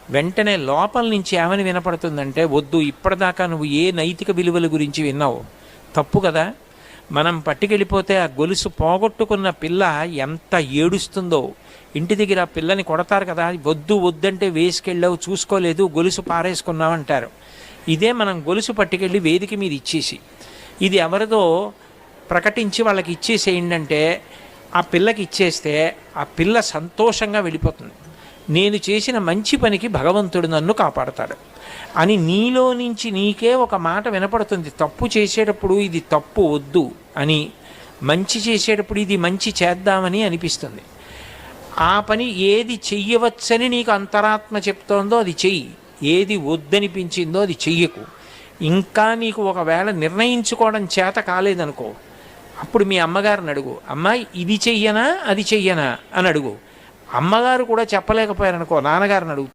వెంటనే లోపల నుంచి ఏమని వినపడుతుందంటే, వద్దు, ఇప్పటిదాకా నువ్వు ఏ నైతిక విలువల గురించి విన్నావు? తప్పు కదా. మనం పట్టుకెళ్ళిపోతే ఆ గొలుసు పోగొట్టుకున్న పిల్ల ఎంత ఏడుస్తుందో. ఇంటి దగ్గర ఆ పిల్లని కొడతారు కదా, వద్దు వద్దంటే వేసుకెళ్ళావు, చూసుకోలేదు, గొలుసు పారేసుకున్నావు అంటారు. ఇదే మనం గొలుసు పట్టుకెళ్ళి వేదిక మీద ఇచ్చేసి, ఇది ఎవరిదో ప్రకటించి వాళ్ళకి ఇచ్చేసేయండి అంటే, ఆ పిల్లకి ఇచ్చేస్తే ఆ పిల్ల సంతోషంగా వెళ్ళిపోతుంది. నేను చేసిన మంచి పనికి భగవంతుడు నన్ను కాపాడతాడు అని నీలో నుంచి నీకే ఒక మాట వినపడుతుంది. తప్పు చేసేటప్పుడు ఇది తప్పు వద్దు అని, మంచి చేసేటప్పుడు ఇది మంచి చేద్దామని అనిపిస్తుంది. ఆ పని ఏది చెయ్యవచ్చని నీకు అంతరాత్మ చెప్తోందో అది చెయ్యి, ఏది వద్దనిపించిందో అది చెయ్యకు. ఇంకా నీకు ఒకవేళ నిర్ణయించుకోవడం చేత కాలేదనుకో, అప్పుడు మీ అమ్మగారిని అడుగు, అమ్మాయి ఇది చెయ్యనా అది చెయ్యనా అని అడుగు. అమ్మగారు కూడా చెప్పలేకపోయారనుకో, నాన్నగారిని అడుగు.